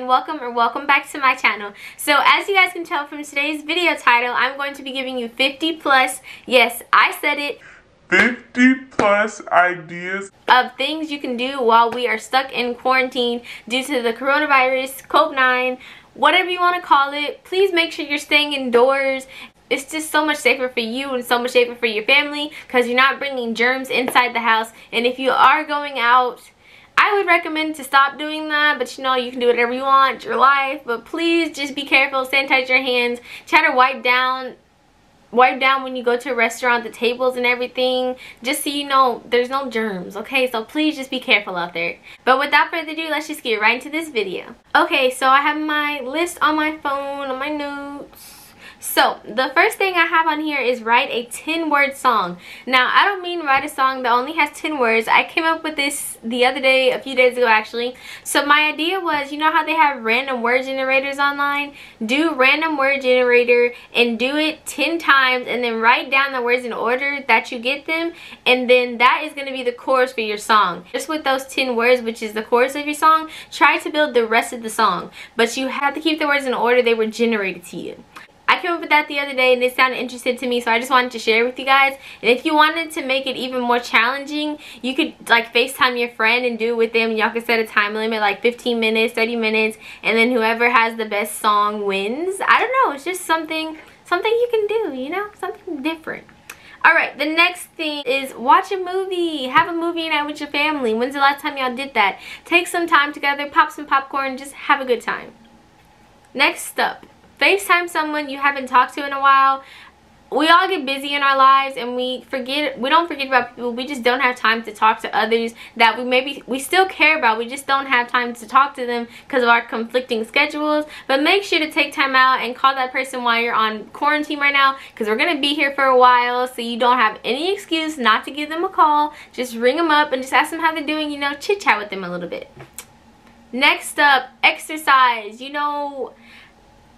and welcome or welcome back to my channel. So as you guys can tell from today's video title, I'm going to be giving you 50 plus, yes, I said it, 50 plus ideas of things you can do while we are stuck in quarantine due to the coronavirus, COVID-19, whatever you want to call it. Please make sure you're staying indoors. It's just so much safer for you and so much safer for your family because you're not bringing germs inside the house. And if you are going out, I would recommend to stop doing that, but you know, you can do whatever you want, it's your life. But please just be careful, sanitize your hands, try to wipe down when you go to a restaurant, the tables and everything, just so you know there's no germs, okay? So please just be careful out there. But without further ado, let's just get right into this video. Okay, so I have my list on my phone, on my notes. So the first thing I have on here is write a 10-word song. Now I don't mean write a song that only has 10 words. I came up with this the other day, a few days ago actually. So my idea was, you know how they have random word generators online? Do random word generator and do it 10 times and then write down the words in order that you get them, and then that is going to be the chorus for your song. Just with those 10 words, which is the chorus of your song, try to build the rest of the song, but you have to keep the words in order they were generated to you. I came up with that the other day and it sounded interesting to me, so I just wanted to share with you guys. And if you wanted to make it even more challenging, you could like FaceTime your friend and do it with them. Y'all could set a time limit like 15 minutes, 30 minutes, and then whoever has the best song wins. I don't know, it's just something you can do, you know, something different. Alright, the next thing is watch a movie. Have a movie night with your family. When's the last time y'all did that? Take some time together, pop some popcorn, just have a good time. Next up, FaceTime someone you haven't talked to in a while. We all get busy in our lives and we don't forget about people. We just don't have time to talk to others that we still care about. We just don't have time to talk to them because of our conflicting schedules. But make sure to take time out and call that person while you're on quarantine right now, because we're going to be here for a while, so you don't have any excuse not to give them a call. Just ring them up and just ask them how they're doing, you know, chit chat with them a little bit. Next up, exercise. You know,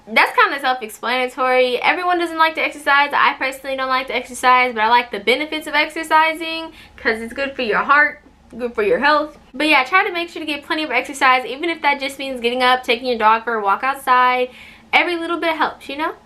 that's kind of self-explanatory. Everyone doesn't like to exercise. I personally don't like to exercise, but I like the benefits of exercising because it's good for your heart, good for your health. But yeah, try to make sure to get plenty of exercise, even if that just means getting up, taking your dog for a walk outside. Every little bit helps, you know?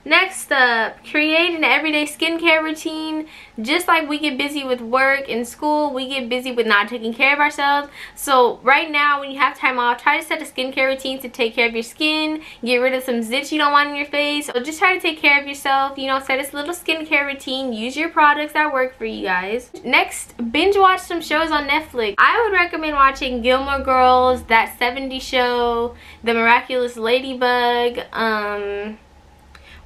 Next up, create an everyday skincare routine. Just like we get busy with work and school, we get busy with not taking care of ourselves. So right now, when you have time off, try to set a skincare routine to take care of your skin, get rid of some zits you don't want in your face. So just try to take care of yourself, you know, set this little skincare routine. Use your products that work for you guys. Next, binge watch some shows on Netflix. I would recommend watching Gilmore Girls, That 70s Show, The Miraculous Ladybug,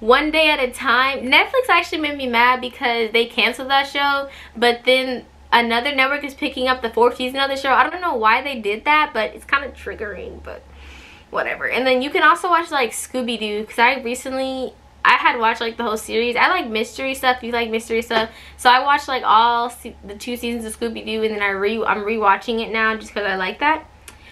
One Day at a Time. Netflix actually made me mad because they canceled that show, but then another network is picking up the 4th season of the show. I don't know why they did that, but it's kind of triggering, but whatever. And then you can also watch like Scooby-Doo, because I had watched like the whole series. I like mystery stuff. You like mystery stuff, so I watched like all the 2 seasons of Scooby-Doo, and then I'm rewatching it now just because I like that.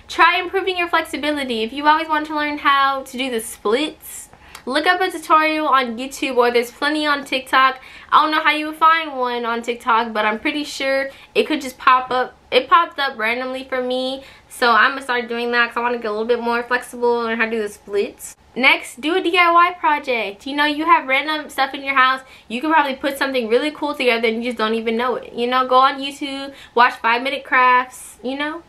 Try improving your flexibility. If you always want to learn how to do the splits, look up a tutorial on YouTube, or there's plenty on TikTok. I don't know how you would find one on TikTok, but I'm pretty sure it could just pop up. It popped up randomly for me, so I'm gonna start doing that because I want to get a little bit more flexible and learn how to do the splits. Next, do a DIY project. You know, you have random stuff in your house. You can probably put something really cool together and you just don't even know it. You know, go on YouTube, watch 5-minute crafts, you know.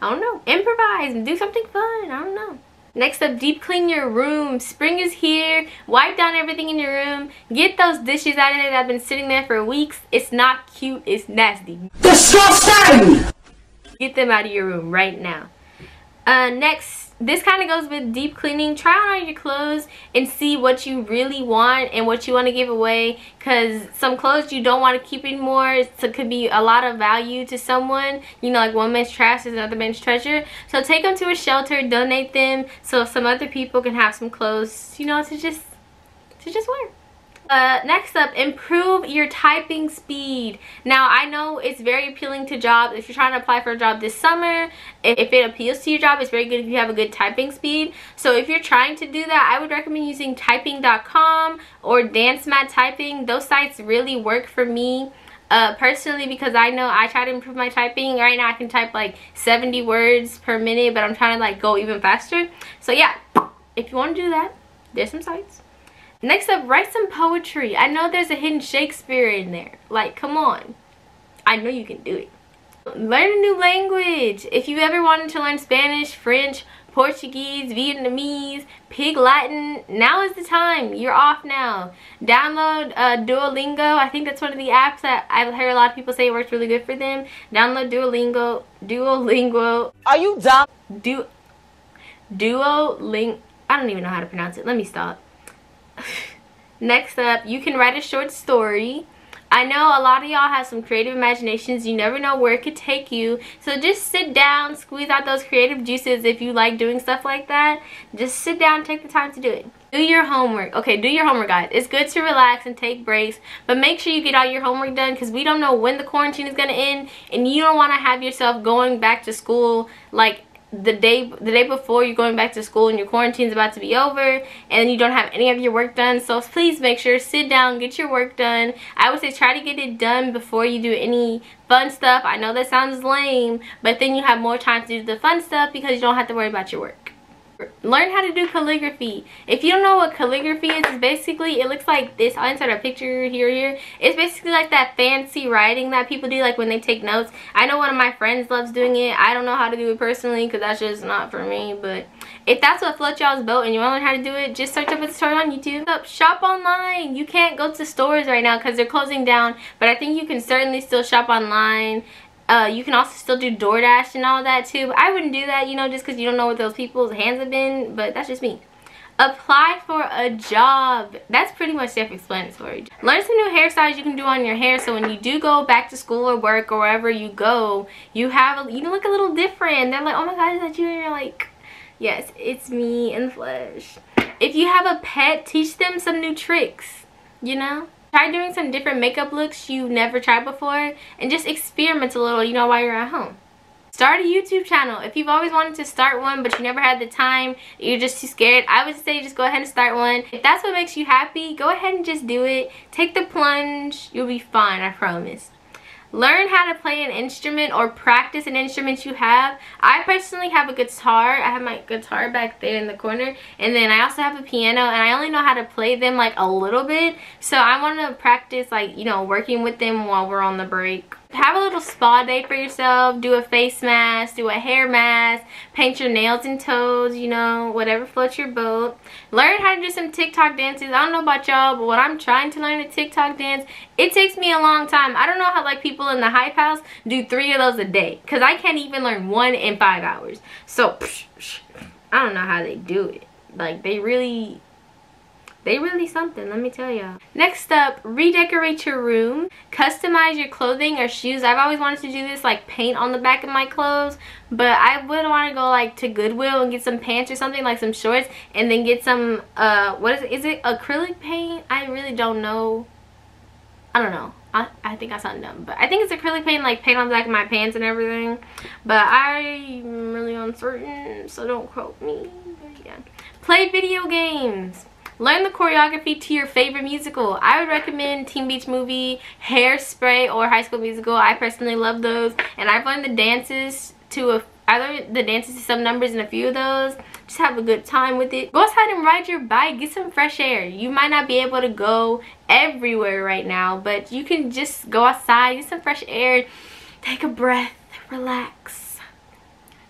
I don't know. Improvise and do something fun. I don't know. Next up, deep clean your room. Spring is here. Wipe down everything in your room. Get those dishes out of there that have been sitting there for weeks. It's not cute. It's nasty. Disgusting! Get them out of your room right now. Next, this kind of goes with deep cleaning. Try on all your clothes and see what you really want and what you want to give away, because some clothes you don't want to keep anymore. So it could be a lot of value to someone. You know, like one man's trash is another man's treasure. So take them to a shelter, donate them, so some other people can have some clothes, you know, to just wear. Next up, improve your typing speed. Now, I know it's very appealing to jobs. If you're trying to apply for a job this summer, if it appeals to your job, it's very good if you have a good typing speed. So if you're trying to do that, I would recommend using typing.com or DanceMat Typing. Those sites really work for me. personally, because I know I try to improve my typing. Right now I can type like 70 words per minute, but I'm trying to like go even faster. So yeah, if you want to do that, there's some sites. Next up, write some poetry. I know there's a hidden Shakespeare in there. Like, come on. I know you can do it. Learn a new language. If you ever wanted to learn Spanish, French, Portuguese, Vietnamese, Pig Latin, now is the time. You're off now. Download Duolingo. I think that's one of the apps that I've heard a lot of people say works really good for them. Download Duolingo. Are you dumb? Duolingo. I don't even know how to pronounce it. Let me stop. Next up, you can write a short story. I know a lot of y'all have some creative imaginations. You never know where it could take you. So just sit down, squeeze out those creative juices if you like doing stuff like that. Just sit down and take the time to do it. Do your homework. Okay, do your homework, guys. It's good to relax and take breaks, but make sure you get all your homework done, because we don't know when the quarantine is going to end, and you don't want to have yourself going back to school like the day before you're going back to school and your quarantine's about to be over and you don't have any of your work done. So please make sure, sit down, get your work done. I would say try to get it done before you do any fun stuff. I know that sounds lame, but then you have more time to do the fun stuff because you don't have to worry about your work. Learn how to do calligraphy. If you don't know what calligraphy is, it's basically, it looks like this. I'll insert a picture here. It's basically like that fancy writing that people do, like when they take notes. I know one of my friends loves doing it. I don't know how to do it personally because that's just not for me, but if that's what floats y'all's boat and you want to learn how to do it, just search up a tutorial on YouTube. Shop online. You can't go to stores right now because they're closing down, but I think you can certainly still shop online. You can also still do DoorDash and all that too, but I wouldn't do that, you know, just because you don't know what those people's hands have been, but that's just me. Apply for a job. That's pretty much self-explanatory. Learn some new hairstyles you can do on your hair, so when you do go back to school or work or wherever you go, you look a little different. They're like, oh my god, is that you? And you're like, yes, it's me in the flesh. If you have a pet, teach them some new tricks, you know? Try doing some different makeup looks you've never tried before, and just experiment a little, you know, while you're at home. Start a YouTube channel. If you've always wanted to start one but you never had the time, you're just too scared, I would say just go ahead and start one. If that's what makes you happy, go ahead and just do it. Take the plunge. You'll be fine, I promise. Learn how to play an instrument or practice an instrument you have. I personally have a guitar. I have my guitar back there in the corner. And then I also have a piano, and I only know how to play them like a little bit. So I want to practice, like, you know, working with them while we're on the break. Have a little spa day for yourself. Do a face mask, do a hair mask, paint your nails and toes, you know, whatever floats your boat. Learn how to do some TikTok dances. I don't know about y'all, but when I'm trying to learn a TikTok dance, it takes me a long time. I don't know how like people in the Hype House do 3 of those a day, because I can't even learn 1 in 5 hours. So I don't know how they do it. Like, they really something, let me tell y'all. Next up, redecorate your room. Customize your clothing or shoes. I've always wanted to do this, like paint on the back of my clothes, but I would want to go like to Goodwill and get some pants or something, like some shorts, and then get some what is it? Is it acrylic paint? I really don't know. I don't know. I think I sound dumb, but I think it's acrylic paint, like paint on the back of my pants and everything, but I'm really uncertain, so don't quote me. But yeah. Play video games. Learn the choreography to your favorite musical. I would recommend Teen Beach Movie, Hairspray, or High School Musical. I personally love those, and I've learned the dances to some numbers in a few of those. Just have a good time with it. Go outside and ride your bike. Get some fresh air. You might not be able to go everywhere right now, but you can just go outside, get some fresh air, take a breath, relax.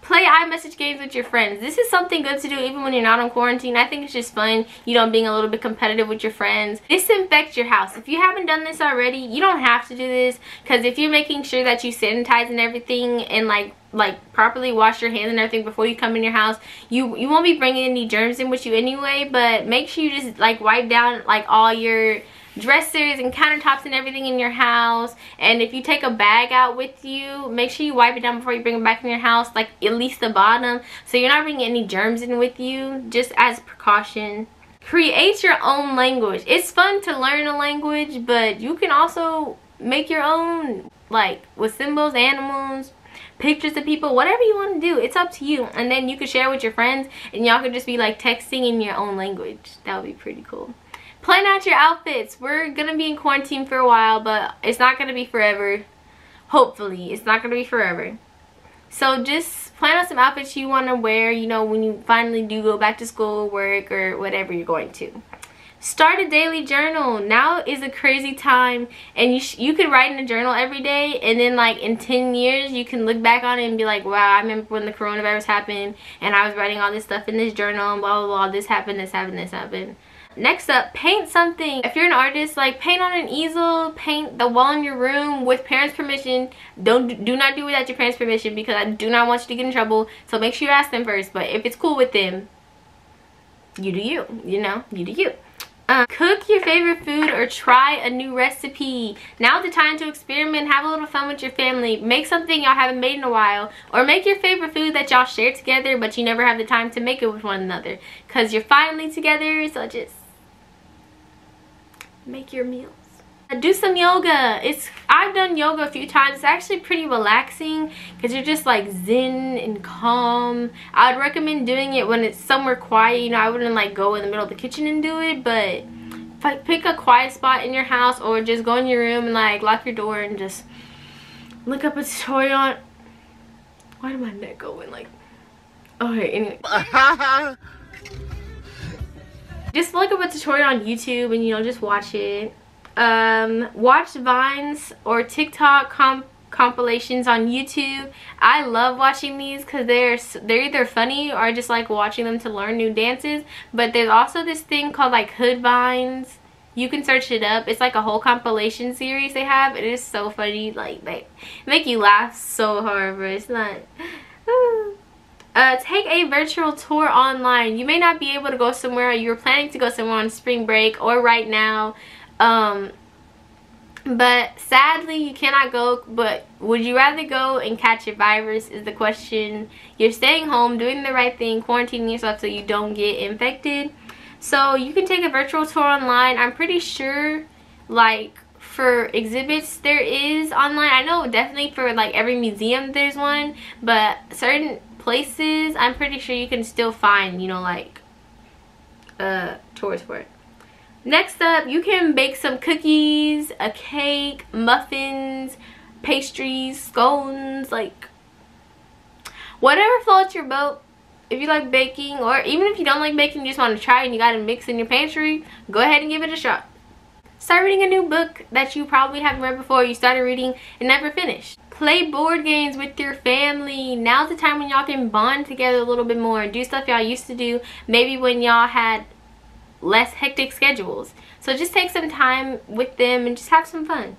Play iMessage games with your friends. This is something good to do even when you're not on quarantine. I think it's just fun, you know, being a little bit competitive with your friends. Disinfect your house. If you haven't done this already, you don't have to do this, because if you're making sure that you sanitize and everything and like properly wash your hands and everything before you come in your house, you won't be bringing any germs in with you anyway. But make sure you just like wipe down like all your dressers and countertops and everything in your house. And if you take a bag out with you, make sure you wipe it down before you bring it back in your house, like at least the bottom, so you're not bringing any germs in with you, just as precaution. Create your own language. It's fun to learn a language, but you can also make your own, like with symbols, animals, pictures of people, whatever you want to do. It's up to you. And then you can share with your friends, and y'all could just be like texting in your own language. That would be pretty cool. Plan out your outfits. We're gonna be in quarantine for a while, but it's not gonna be forever. Hopefully, it's not gonna be forever. So just plan out some outfits you want to wear, you know, when you finally do go back to school, work, or whatever you're going to. Start a daily journal. Now is a crazy time, and you can write in a journal every day, and then like in 10 years you can look back on it and be like, wow, I remember when the coronavirus happened and I was writing all this stuff in this journal and blah blah blah, this happened, this happened, this happened. Next up, paint something. If you're an artist, like paint on an easel, paint the wall in your room with parents' permission. Do not do it without your parents' permission, because I do not want you to get in trouble. So make sure you ask them first. But if it's cool with them, you do you. You know, you do you. Cook your favorite food or try a new recipe. Now's the time to experiment, have a little fun with your family. Make something y'all haven't made in a while, or make your favorite food that y'all share together but you never have the time to make it with one another because you're finally together. So just make your meals. Do some yoga. I've done yoga a few times. It's actually pretty relaxing because you're just like zen and calm. I would recommend doing it when it's somewhere quiet. You know, I wouldn't like go in the middle of the kitchen and do it, but like pick a quiet spot in your house, or just go in your room and like lock your door and just look up a tutorial on. Why did my neck go in like? Okay, anyway. Just look up a tutorial on YouTube and, you know, just watch it. Watch Vines or TikTok compilations on YouTube. I love watching these because they're either funny or I just like watching them to learn new dances. But there's also this thing called like Hood Vines. You can search it up. It's like a whole compilation series they have. It is so funny. Like they make you laugh so hard, but it's not. Take a virtual tour online. You may not be able to go somewhere. You're planning to go somewhere on spring break or right now. But sadly you cannot go. But would you rather go and catch a virus is the question. You're staying home, doing the right thing, quarantining yourself so you don't get infected. So you can take a virtual tour online. I'm pretty sure like for exhibits there is online. I know definitely for like every museum there's one, but certain places I'm pretty sure you can still find, you know, like tours for it. Next up, you can bake some cookies, a cake, muffins, pastries, scones, like whatever floats your boat. If you like baking, or even if you don't like baking, you just want to try and you got a mix in your pantry, go ahead and give it a shot. Start reading a new book that you probably haven't read before, you started reading and never finished. Play board games with your family. Now's the time when y'all can bond together a little bit more and do stuff y'all used to do maybe when y'all had less hectic schedules. So just take some time with them and just have some fun.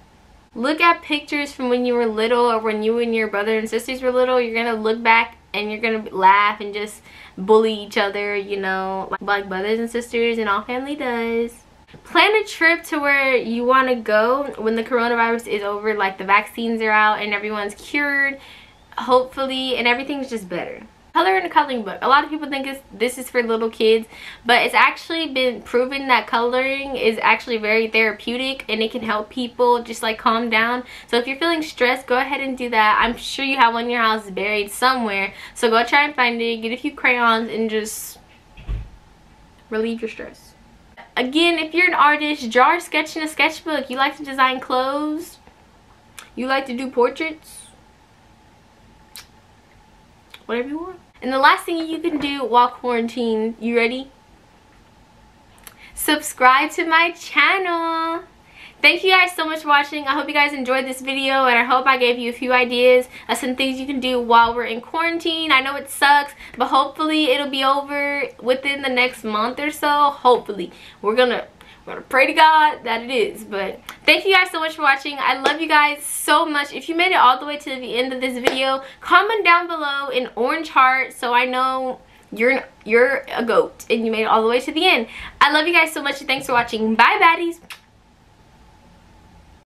Look at pictures from when you were little, or when you and your brother and sisters were little. You're gonna look back and you're gonna laugh and just bully each other, you know, like brothers and sisters and all family does. Plan a trip to where you want to go when the coronavirus is over, like the vaccines are out and everyone's cured, hopefully, and everything's just better. Color in a coloring book. A lot of people think this is for little kids, but it's actually been proven that coloring is actually very therapeutic and it can help people just like calm down. So if you're feeling stressed, go ahead and do that. I'm sure you have one in your house buried somewhere, so go try and find it, get a few crayons, and just relieve your stress. Again, if you're an artist, draw or sketch in a sketchbook. You like to design clothes, you like to do portraits, whatever you want. And the last thing you can do while quarantined, you ready? Subscribe to my channel. Thank you guys so much for watching. I hope you guys enjoyed this video, and I hope I gave you a few ideas of some things you can do while we're in quarantine. I know it sucks, but hopefully it'll be over within the next month or so. Hopefully. We're gonna pray to God that it is. But thank you guys so much for watching. I love you guys so much. If you made it all the way to the end of this video, comment down below an orange heart so I know you're a goat and you made it all the way to the end. I love you guys so much, and thanks for watching. Bye, baddies.